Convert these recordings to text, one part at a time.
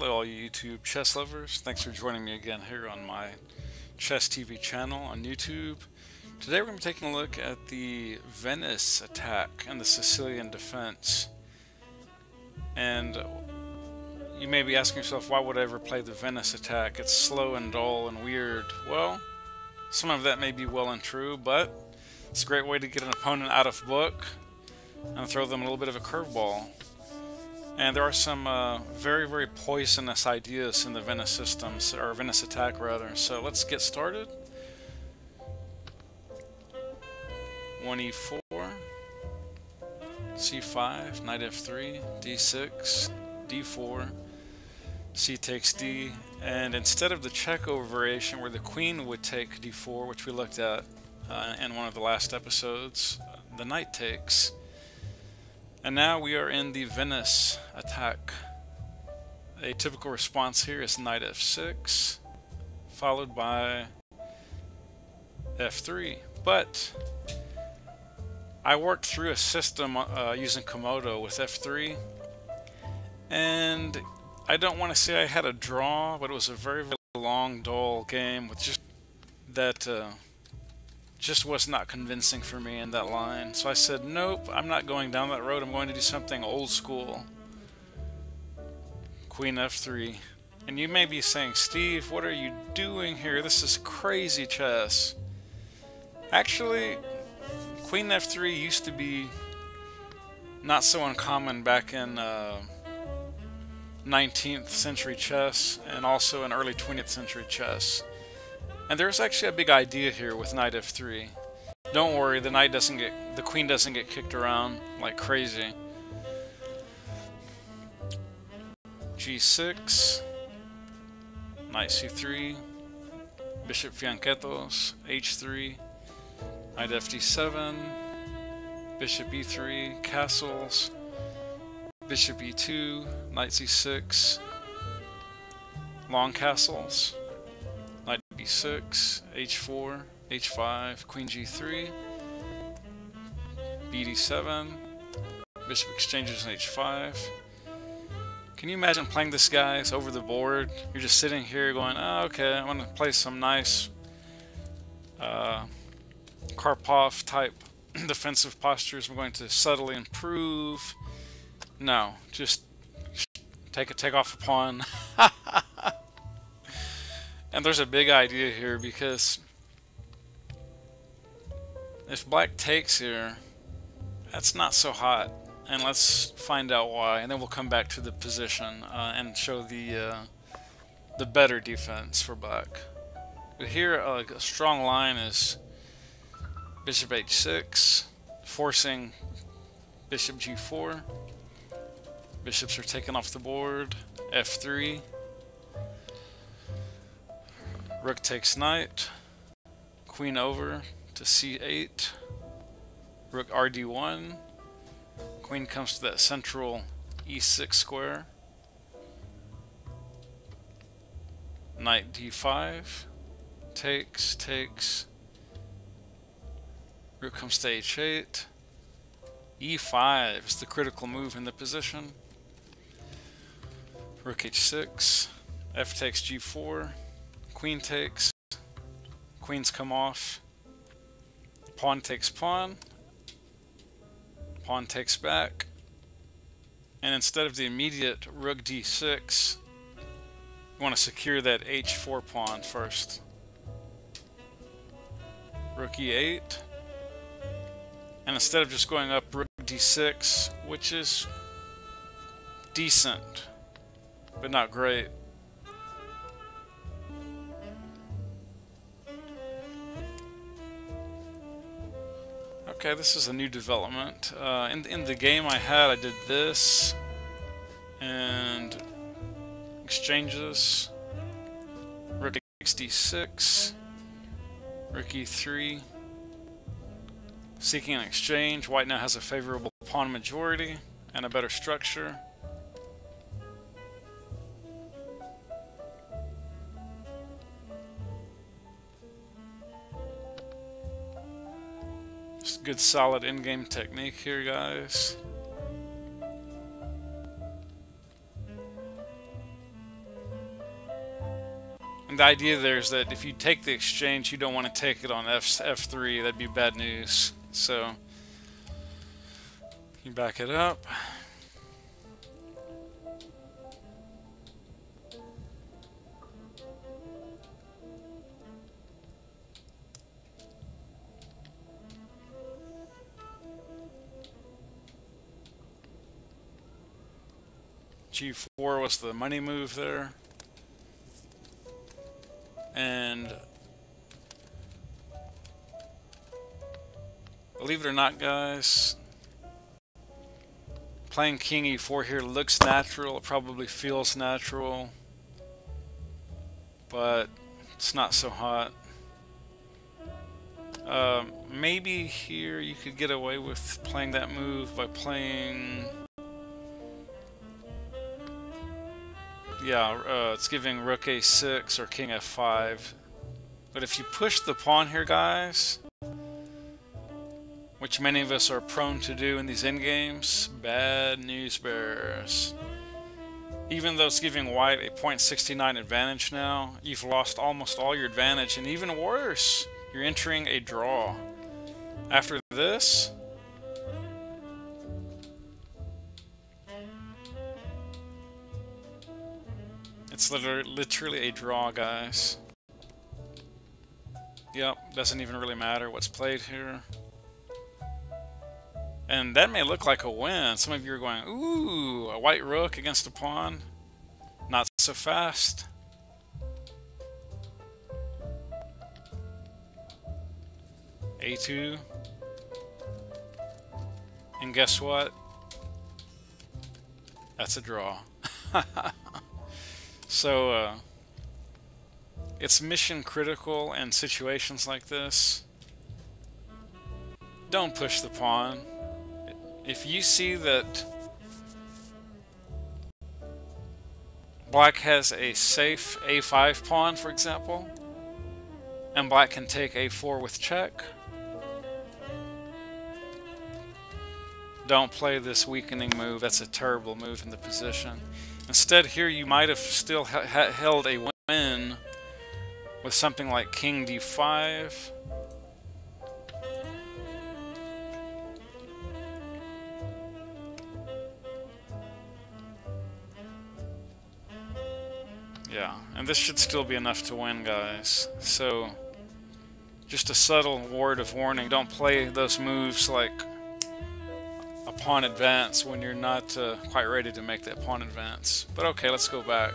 Hello all you YouTube chess lovers, thanks for joining me again here on my Chess TV channel on YouTube. Today we're going to be taking a look at the Venice attack and the Sicilian defense. And you may be asking yourself, why would I ever play the Venice attack? It's slow and dull and weird. Well, some of that may be well and true, but it's a great way to get an opponent out of book and throw them a little bit of a curveball. And there are some very, very poisonous ideas in the Venice systems, or Venice attack rather. So let's get started. 1e4, c5, knight f3, d6, d4, c takes d, and instead of the check-over variation where the queen would take d4, which we looked at in one of the last episodes, the knight takes. And now we are in the Venice attack. A typical response here is knight f6, followed by f3. But I worked through a system using Komodo with f3, and I don't want to say I had a draw, but it was a very, very long, dull game with just was not convincing for me in that line. So I said, nope, I'm not going down that road. I'm going to do something old school. Queen f3. And you may be saying, Steve, what are you doing here? This is crazy chess. Actually, Queen f3 used to be not so uncommon back in 19th century chess and also in early 20th century chess. And there's actually a big idea here with knight f3. Don't worry, the queen doesn't get kicked around like crazy. g6, knight c3, bishop fianchettos, h3, knight fd7, bishop e3, castles, bishop e2, knight c6, long castles, knight b6, h4, h5, queen g3, bd7, bishop exchanges in h5. Can you imagine playing this, guys, over the board? You're just sitting here going, oh, okay, I'm going to play some nice Karpov type defensive postures. I'm going to subtly improve. No, just take off a pawn. And there's a big idea here, because if black takes here, that's not so hot. And let's find out why, and then we'll come back to the position and show the better defense for black. But here, a strong line is bishop h6, forcing bishop g4. Bishops are taken off the board. f3. Rook takes knight. Queen over to c8. Rook rd1. Queen comes to that central e6 square. Knight d5. Takes. Rook comes to h8. e5 is the critical move in the position. Rook h6. F takes g4. Queen takes. Queens come off. Pawn takes pawn. Pawn takes back. And instead of the immediate rook d6, you want to secure that h4 pawn first. Rook e8. And instead of just going up rook d6, which is decent, but not great, okay, this is a new development. In the game I did this, and exchanges, rook takes d6, rook e3, seeking an exchange. White now has a favorable pawn majority and a better structure. Just good solid in-game technique here, guys. the idea there is that if you take the exchange, you don't want to take it on F3. That'd be bad news. So you back it up. G4 was the money move there. And believe it or not, guys, playing King E4 here looks natural. It probably feels natural, but it's not so hot. Maybe here you could get away with playing that move by playing... Yeah, it's giving Rook A6 or King F5. But if you push the pawn here, guys, which many of us are prone to do in these endgames, bad news bears. Even though it's giving white a 0.69 advantage now, you've lost almost all your advantage, and even worse, you're entering a draw. After this, it's literally a draw, guys. Yep, doesn't even really matter what's played here. And that may look like a win. Some of you are going, ooh, a white rook against a pawn. Not so fast. A2. And guess what? That's a draw. So, it's mission critical in situations like this. Don't push the pawn. If you see that black has a safe A5 pawn, for example, and black can take A4 with check, don't play this weakening move. That's a terrible move in the position. Instead, here you might have still held a win with something like King D5. Yeah, and this should still be enough to win, guys. So, just a subtle word of warning, don't play those moves like a pawn advance when you're not quite ready to make that pawn advance. But okay, let's go back.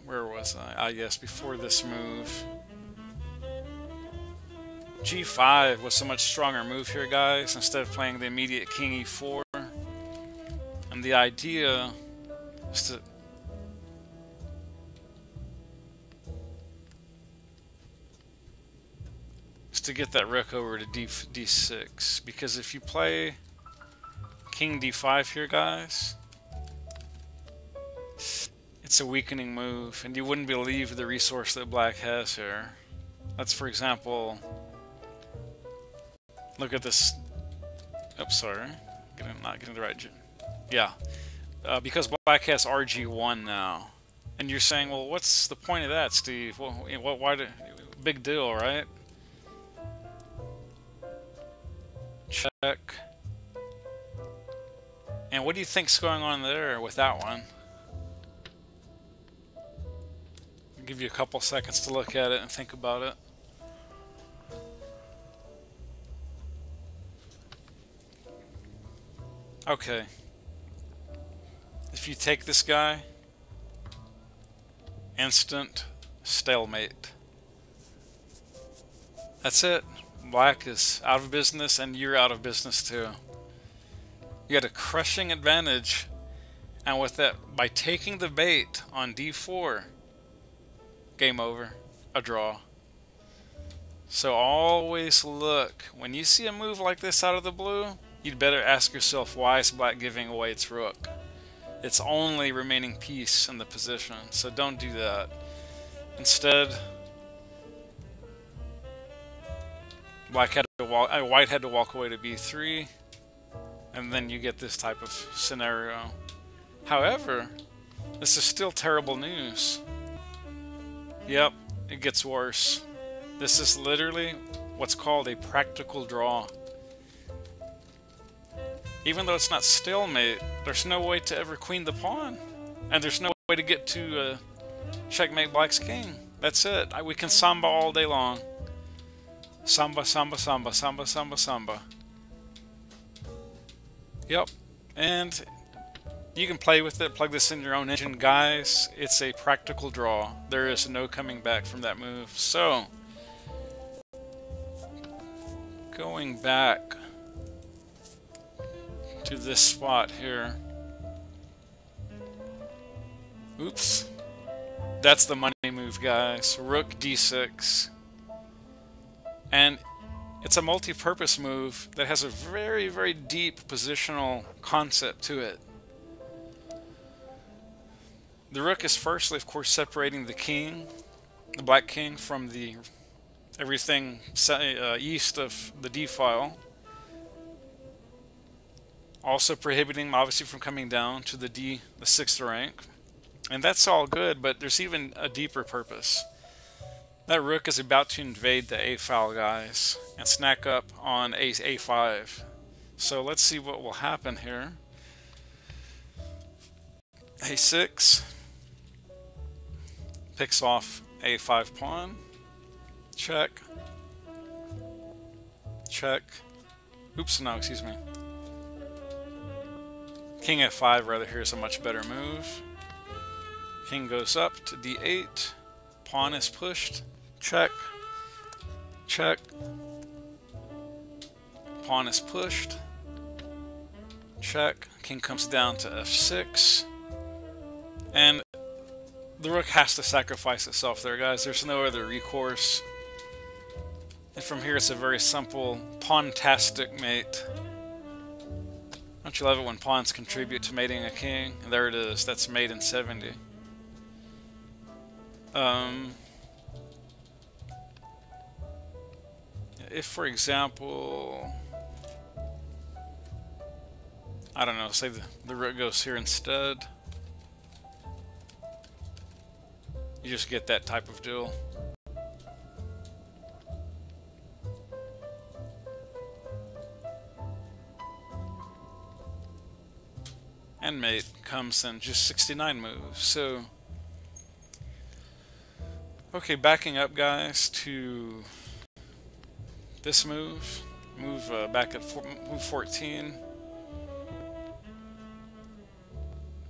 Where was I? Ah, yes, before this move. G5 was a much stronger move here, guys, instead of playing the immediate King E4. And the idea is to get that rook over to D6, because if you play King D5 here, guys, it's a weakening move, and you wouldn't believe the resource that black has here. Let's, for example, look at this. Oops, sorry, not getting the right. Yeah, because black has RG1 now, and you're saying, well, what's the point of that, Steve? Well, why? Big deal, right? Check. And what do you think's going on there with that one? I'll give you a couple seconds to look at it and think about it. Okay. If you take this guy, instant stalemate. That's it. Black is out of business, and you're out of business too. You had a crushing advantage, and with that, by taking the bait on D4, game over, a draw. So always look, when you see a move like this out of the blue, you'd better ask yourself, why is black giving away its rook? Its only remaining piece in the position, so don't do that. Instead, white had to walk away to B3, and then you get this type of scenario. However, this is still terrible news. Yep, it gets worse. This is literally what's called a practical draw. Even though it's not stalemate, there's no way to ever queen the pawn. And there's no way to get to checkmate black's king. That's it. We can samba all day long. Samba, samba, samba, samba, samba, samba. Yep. And you can play with it, plug this in your own engine. Guys, it's a practical draw. There is no coming back from that move. So, going back to this spot here. Oops. That's the money move, guys. Rook d6. And it's a multi-purpose move that has a very, very deep positional concept to it. The rook is firstly, of course, separating the king, the black king, from the everything east of the d-file. Also prohibiting him, obviously, from coming down to the 6th rank. And that's all good, but there's even a deeper purpose. That rook is about to invade the a-file, guys, and snack up on a5. So let's see what will happen here. a6 picks off a5 pawn. Check. Check. Oops, no, excuse me. King f5 rather here is a much better move. King goes up to d8. Pawn is pushed. Check. Check. Pawn is pushed. Check. King comes down to f6. And the rook has to sacrifice itself there, guys. There's no other recourse. And from here it's a very simple pawn-tastic mate. Don't you love it when pawns contribute to mating a king? And there it is. That's mate in 70. If, for example, I don't know, say the rook goes here instead, you just get that type of duel. And mate comes in just 69 moves. So, okay, backing up, guys, to this move. Back at move 14.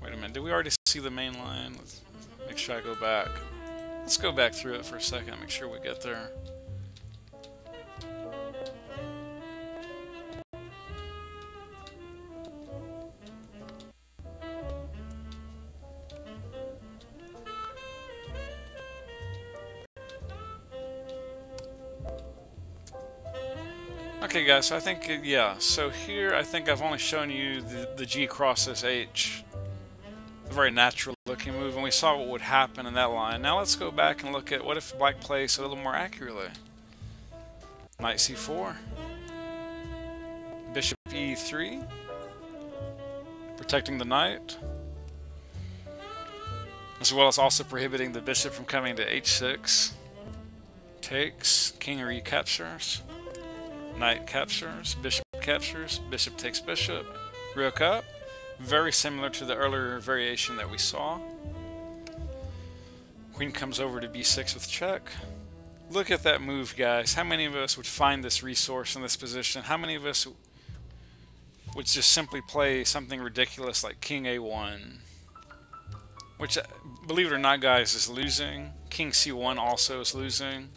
Wait a minute, did we already see the main line? Let's make sure I go back. Let's go back through it for a second, make sure we get there. Okay, guys, so I think, yeah, so here I think I've only shown you the G crosses H. A very natural looking move, and we saw what would happen in that line. Now let's go back and look at what if black plays a little more accurately. Knight c4. Bishop e3. Protecting the knight. As well as also prohibiting the bishop from coming to h6. Takes. King recaptures. Knight captures, bishop captures, bishop takes bishop, rook up. Very similar to the earlier variation that we saw. Queen comes over to b6 with check. Look at that move, guys. How many of us would find this resource in this position? How many of us would just simply play something ridiculous like king a1? Which, believe it or not, guys, is losing. King c1 also is losing.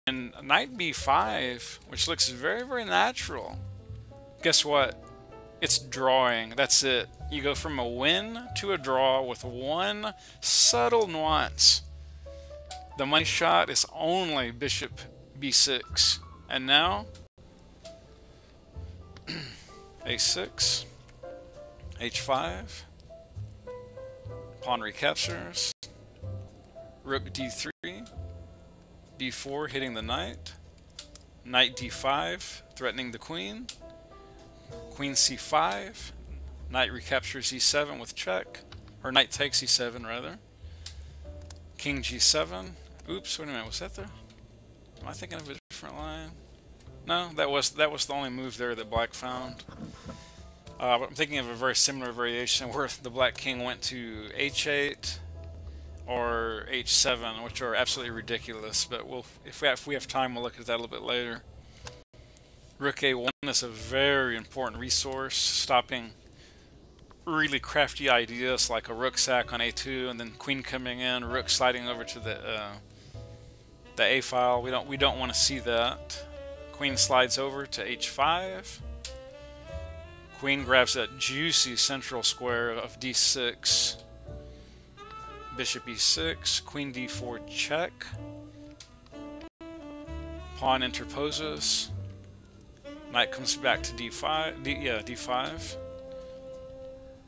And knight b5, which looks very, very natural. Guess what? It's drawing. That's it. You go from a win to a draw with one subtle nuance. The money shot is only bishop b6. And now, a6, h5, pawn recaptures, rook d3, d4 hitting the knight, knight d5 threatening the queen, queen c5, Knight recaptures e7 with check. Or knight takes e7, rather. King g7. Oops, wait a minute, was that there? Am I thinking of a different line? No, that was the only move there that black found. I'm thinking of a very similar variation where the black king went to h8 or h7, which are absolutely ridiculous, but if we have time, we'll look at that a little bit later. Rook a1 is a very important resource, stopping really crafty ideas like a rook sack on a2 and then queen coming in, rook sliding over to the a file. We don't want to see that. Queen slides over to h5. Queen grabs that juicy central square of d6. Bishop e6, queen d4 check. Pawn interposes. Knight comes back to d5. d5.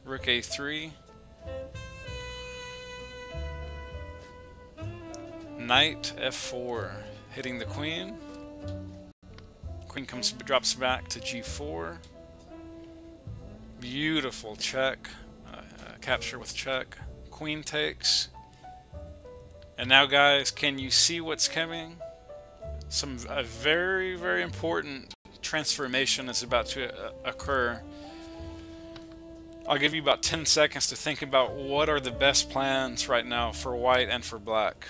Rook a3. Knight f4, hitting the queen. Queen drops back to g4. Beautiful check. Capture with check. Queen takes. And now, guys, can you see what's coming? A very, very important transformation is about to occur. I'll give you about 10 seconds to think about what are the best plans right now for white and for black.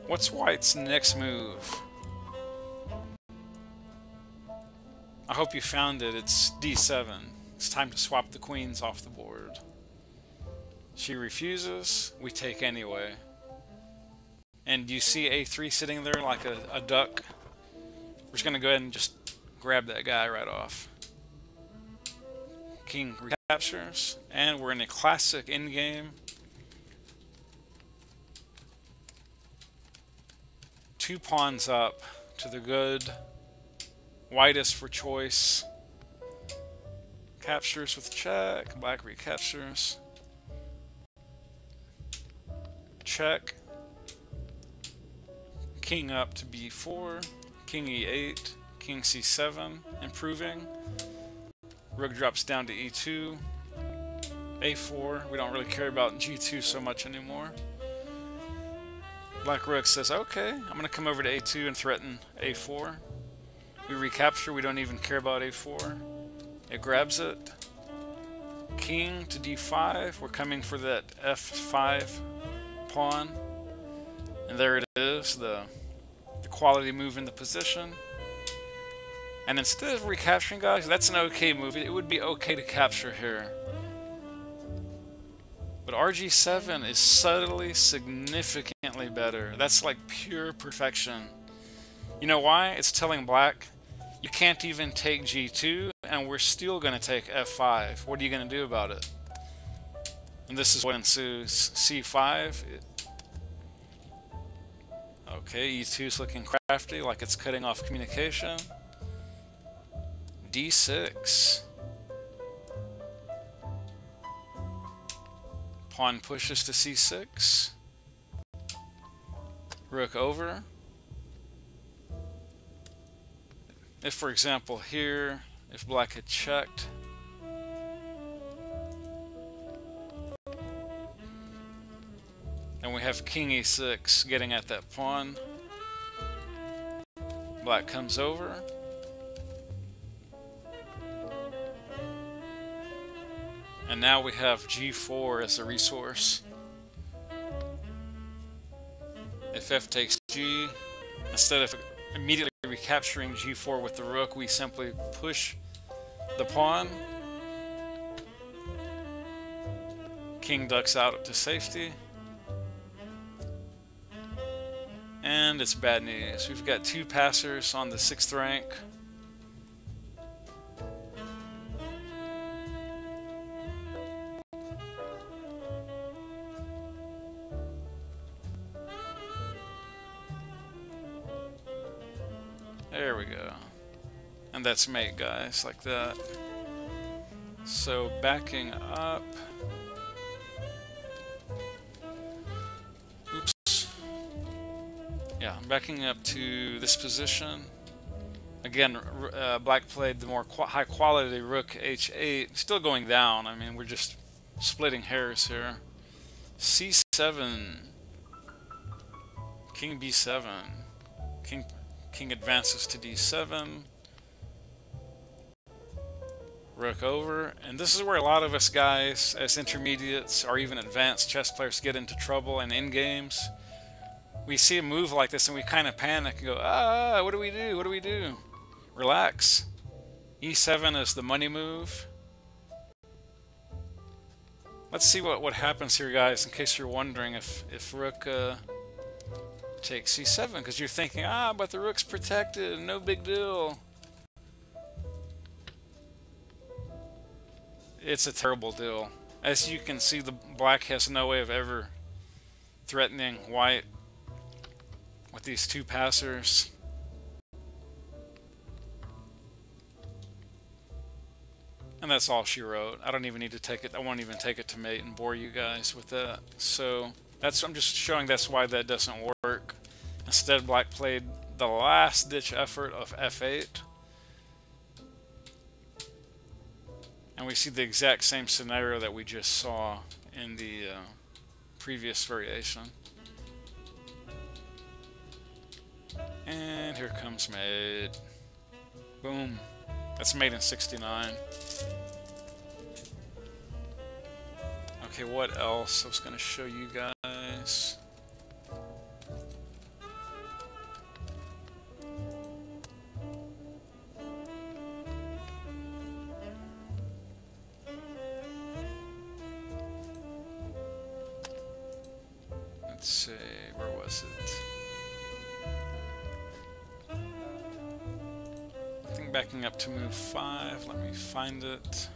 What's white's next move? I hope you found it. It's d7. It's time to swap the queens off the board. She refuses. We take anyway. And you see a3 sitting there like a duck. We're just going to go ahead and just grab that guy right off. King recaptures, and we're in a classic endgame. Two pawns up to the good. White is for choice. Captures with check. Black recaptures. Check. King up to b4. King e8. King c7. Improving. Rook drops down to e2. a4. We don't really care about g2 so much anymore. Black rook says, okay, I'm going to come over to a2 and threaten a4. We recapture. We don't even care about a4. It grabs it. King to d5. We're coming for that f5 pawn. And there it is, the quality move in the position. And instead of recapturing, guys, that's an okay move. It would be okay to capture here. But RG7 is subtly, significantly better. That's like pure perfection. You know why? It's telling black, you can't even take G2, and we're still going to take F5. What are you going to do about it? And this is what ensues. C5. Okay, E2 is looking crafty, like it's cutting off communication. D6. Pawn pushes to C6. Rook over. If, for example, here, if black had checked, and we have King E6 getting at that pawn, black comes over. And now we have G4 as a resource. If F takes G, instead of immediately recapturing G4 with the rook, we simply push the pawn. King ducks out to safety. And it's bad news. We've got two passers on the 6th rank. There we go. And that's mate, guys, like that. So backing up. Oops. Yeah, I'm backing up to this position. Again, black played the more high quality rook h8, still going down. I mean, we're just splitting hairs here. c7, king b7, king advances to d7, rook over, and this is where a lot of us guys, as intermediates or even advanced chess players, get into trouble in games. We see a move like this and we kind of panic and go, ah, what do we do? What do we do? Relax. e7 is the money move. Let's see what happens here, guys, in case you're wondering if rook takes c7, because you're thinking, ah, but the rook's protected, no big deal. It's a terrible deal. As you can see, the black has no way of ever threatening white with these two passers. And that's all she wrote. I don't even need to take it. I won't even take it to mate and bore you guys with that. So I'm just showing that's why that doesn't work. Instead, black played the last ditch effort of f8. And we see the exact same scenario that we just saw in the previous variation. And here comes mate. Boom. That's made in 69. Okay, what else I was going to show you guys? Let's see, where was it? I think backing up to move 5, let me find it.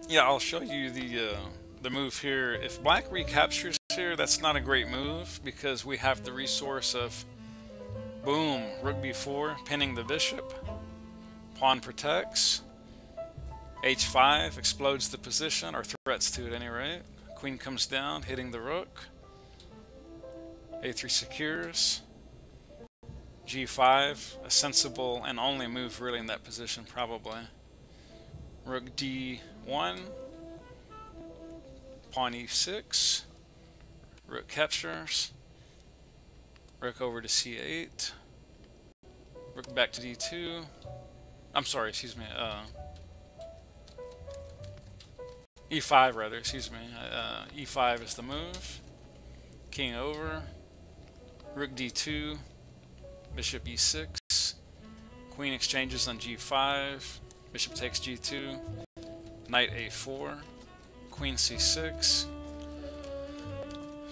Yeah, I'll show you the move here. If black recaptures here, that's not a great move because we have the resource of, boom, rook b4, pinning the bishop. Pawn protects. h5 explodes the position, or threats to at any rate. Queen comes down, hitting the rook. a3 secures. g5, a sensible and only move really in that position probably. Rook d1, pawn e6, rook captures, rook over to c8, rook back to d2, I'm sorry, excuse me, e5 rather, excuse me, e5 is the move, king over, rook d2, bishop e6, queen exchanges on g5, bishop takes g2, knight a4, queen c6,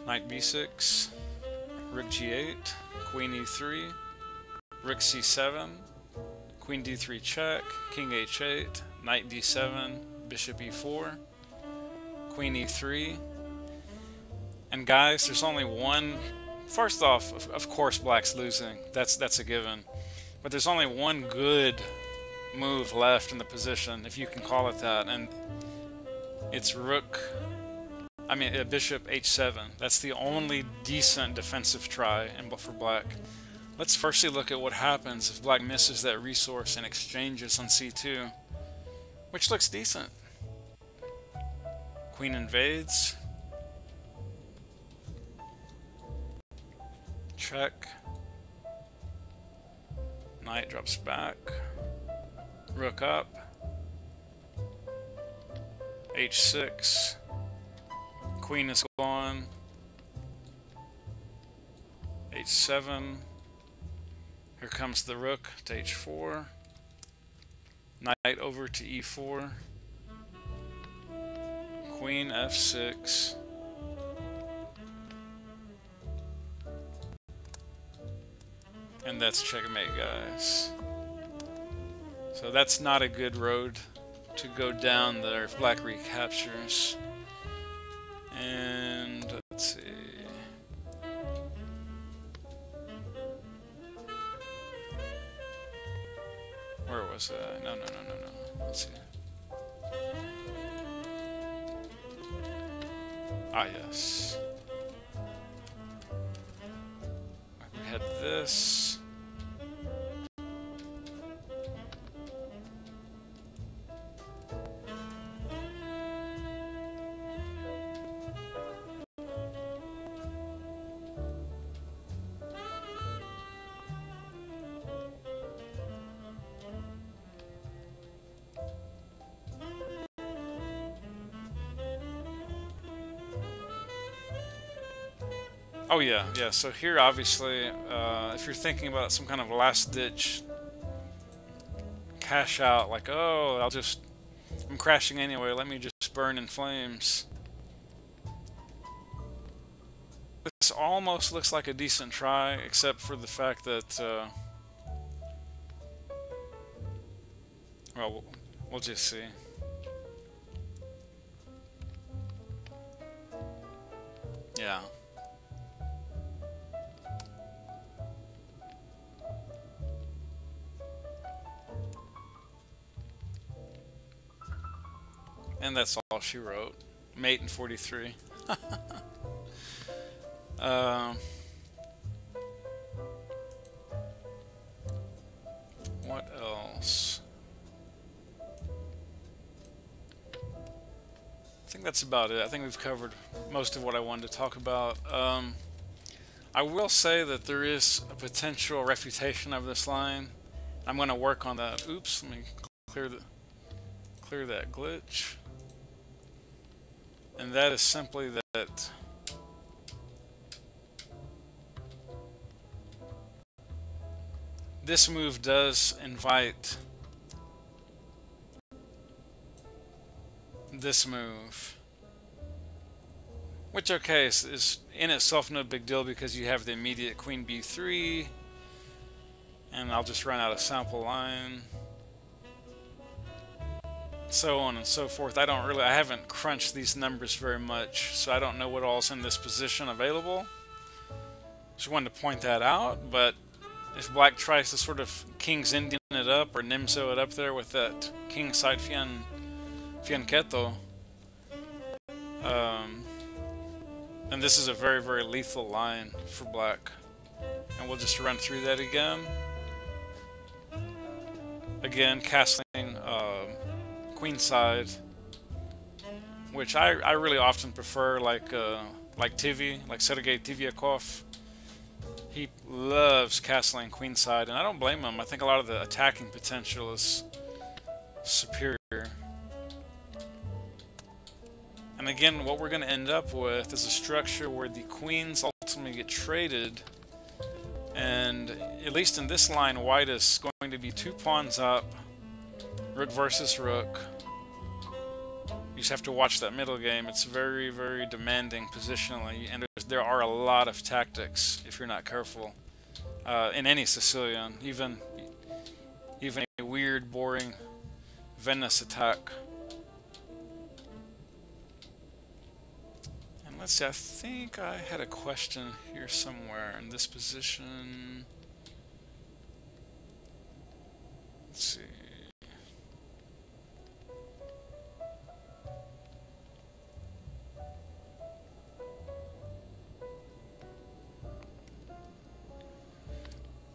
knight b6, rook g8, queen e3, rook c7, queen d3 check, king h8, knight d7, bishop e4, queen e3. And guys, there's only one. First off, of course black's losing, that's a given, but there's only one good move left in the position, if you can call it that, and it's bishop h7. That's the only decent defensive try for black. Let's firstly look at what happens if black misses that resource and exchanges on c2, which looks decent. Queen invades. Check. Knight drops back. Rook up, h6, queen is gone, h7, here comes the rook to h4, knight over to e4, queen f6, and that's checkmate, guys. So that's not a good road to go down there if black recaptures. And let's see. Where was it? No, no, no, no, no. Let's see. Ah, yes. We had this. Oh yeah, yeah. So here, obviously, if you're thinking about some kind of last-ditch cash out, like, oh, I'm crashing anyway, let me just burn in flames. This almost looks like a decent try, except for the fact that, well, we'll just see. Yeah. And that's all she wrote. Mate in 43. What else? I think that's about it. I think we've covered most of what I wanted to talk about. I will say that there is a potential refutation of this line. I'm going to work on that. Oops, let me clear that glitch. And that is simply that this move does invite this move, which, okay, is in itself no big deal because you have the immediate queen b3, and I'll just run out a sample line, so on and so forth. I haven't crunched these numbers very much, so I don't know what all's in this position available. Just wanted to point that out. But if black tries to sort of King's Indian it up or Nimzo it up there with that king side fianchetto, and this is a very, very lethal line for black. And we'll just run through that again. Again, castling queenside, which I really often prefer, like Tivy, like Sergei Tivyakov. He loves castling queenside, and I don't blame him. I think a lot of the attacking potential is superior. And again, what we're going to end up with is a structure where the queens ultimately get traded, and at least in this line, white is going to be 2 pawns up, rook versus rook. You just have to watch that middle game. It's very, very demanding positionally, and there are a lot of tactics if you're not careful in any Sicilian, even a weird, boring Venice attack. And let's see, I think I had a question here somewhere in this position. Let's see.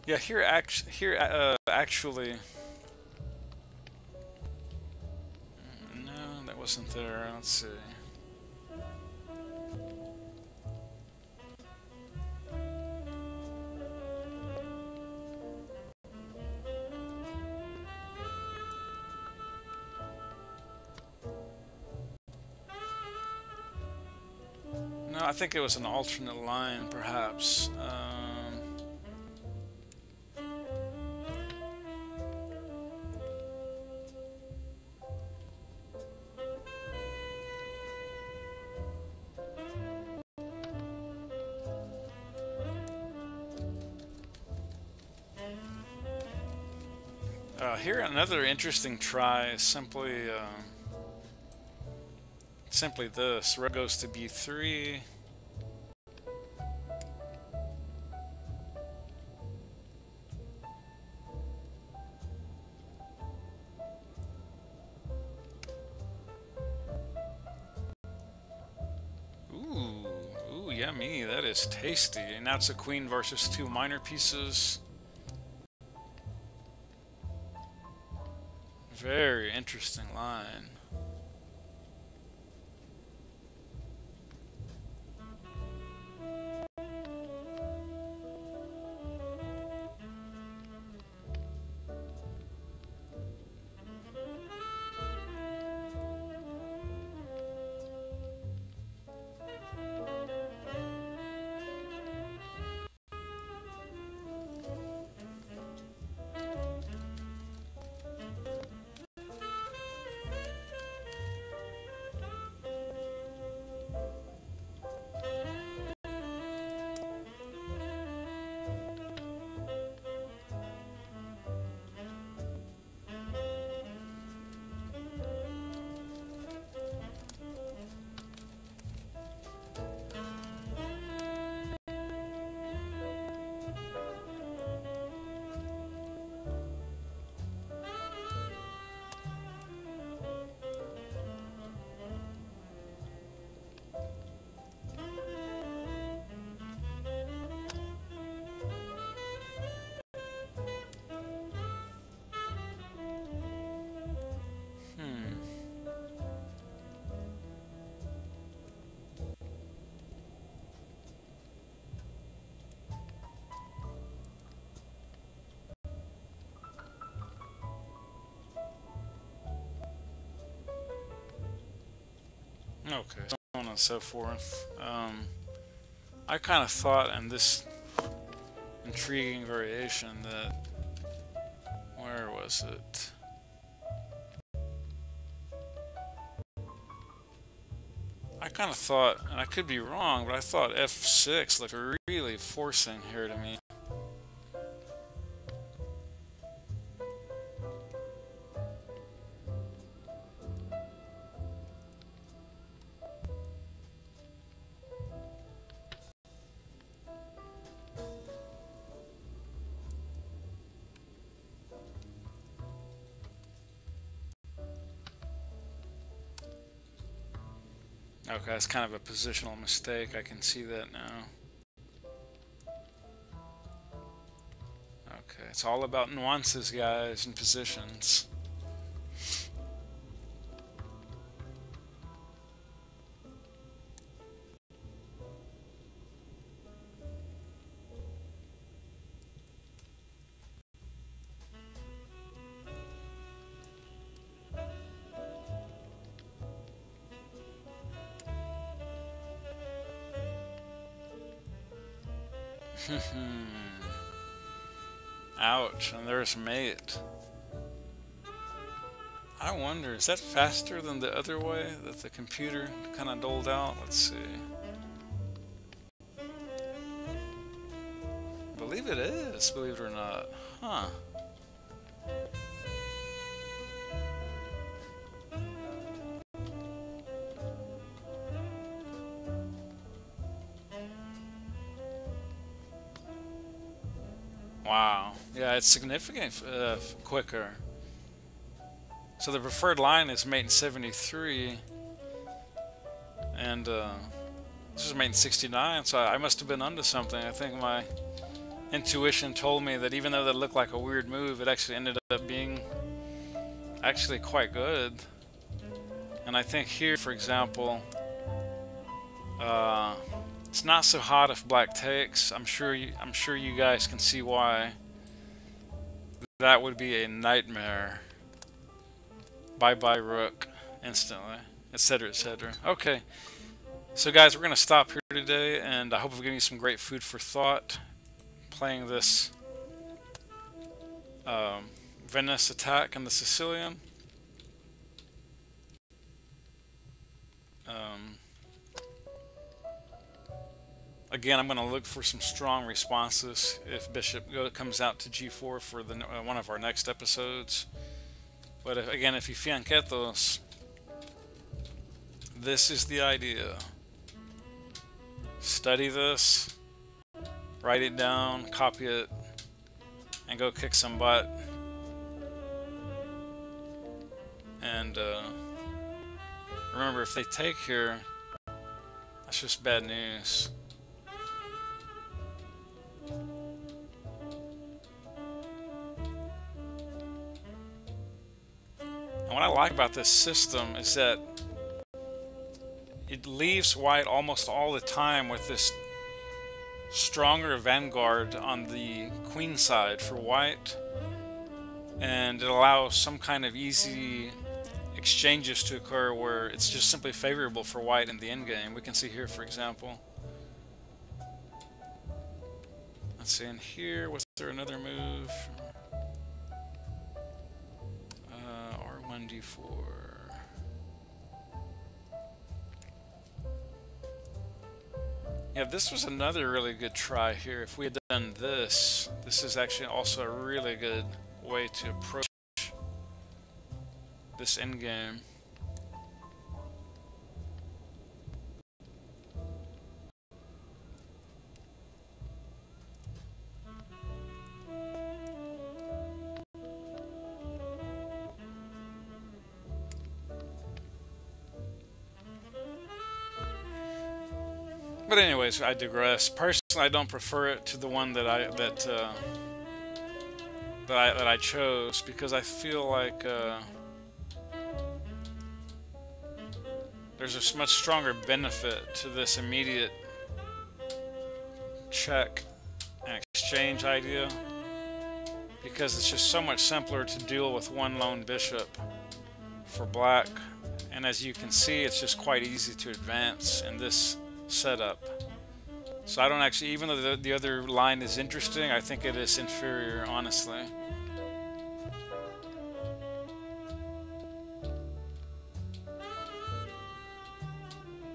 Yeah, here actually, no, that wasn't there. Let's see. No, I think it was an alternate line, perhaps. Here, another interesting try is simply this. Rook goes to b3. me, that is tasty. And now it's a queen versus two minor pieces. Very interesting line. Okay, so on and so forth. I kind of thought in this intriguing variation that, where was it? I kind of thought, and I could be wrong, but I thought F6 looked really forcing here to me. Okay, that's kind of a positional mistake. I can see that now. Okay, it's all about nuances, guys, and positions. Ouch, and there's mate. I wonder, is that faster than the other way that the computer kind of doled out? Let's see. I believe it is, believe it or not. Huh. Wow. Yeah, it's significant quicker. So the preferred line is mate in 73, and this is mate in 69, so I must have been onto something. I think my intuition told me that even though that looked like a weird move, it actually ended up being actually quite good. And I think here, for example, it's not so hot if black takes. I'm sure you guys can see why. That would be a nightmare. Bye-bye rook instantly, etc., etc. Okay, so guys, we're gonna stop here today, and I hope I've given you some great food for thought playing this Venice attack in the Sicilian. Again, I'm going to look for some strong responses if bishop comes out to g4 for the one of our next episodes. But again, if you fianchettos, this is the idea. Study this, write it down, copy it, and go kick some butt. And remember, if they take here, that's just bad news. And what I like about this system is that it leaves white almost all the time with this stronger vanguard on the queen side for white, and it allows some kind of easy exchanges to occur where it's just simply favorable for white in the endgame. We can see here, for example. Let's see in here, was there another move? R1d4. Yeah, this was another really good try here. If we had done this, this is actually also a really good way to approach this endgame. But anyways, I digress. Personally, I don't prefer it to the one that I chose, because I feel like there's a much stronger benefit to this immediate check and exchange idea, because it's just so much simpler to deal with one lone bishop for black, and as you can see, it's just quite easy to advance in this setup. So I don't actually, even though the other line is interesting, I think it is inferior, honestly.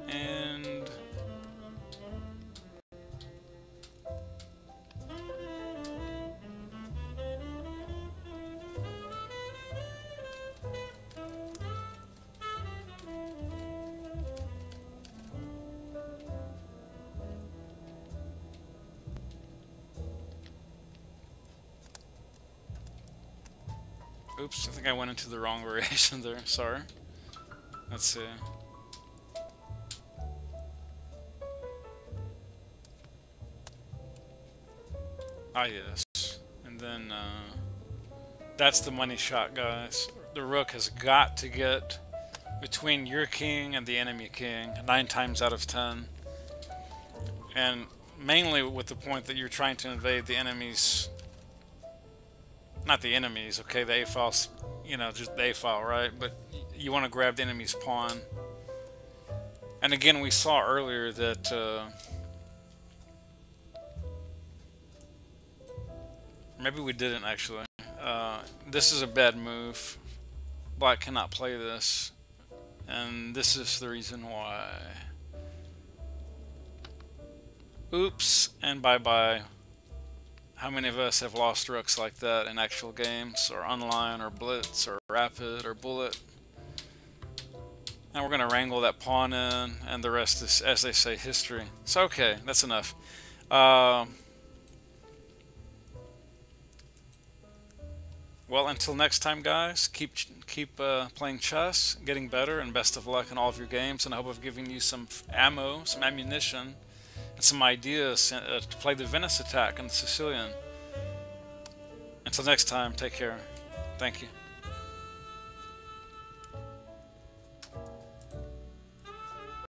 And oops, I think I went into the wrong variation there, sorry. Let's see. Ah, yes. And then, that's the money shot, guys. The rook has got to get between your king and the enemy king 9 times out of 10. And mainly with the point that you're trying to invade the enemy's, not the enemies, okay, the A-file's, you know, just the A-file, right? But you want to grab the enemy's pawn. And again, we saw earlier that maybe we didn't actually. This is a bad move. Black cannot play this, and this is the reason why. Oops, and bye-bye. How many of us have lost rooks like that in actual games, or online, or blitz, or rapid, or bullet? And we're going to wrangle that pawn in, and the rest is, as they say, history. So okay, that's enough. Well, until next time, guys, keep playing chess, getting better, and best of luck in all of your games. And I hope I've given you some ammo, some ammunition, and some ideas to play the Venice attack and the Sicilian. Until next time, take care. Thank you.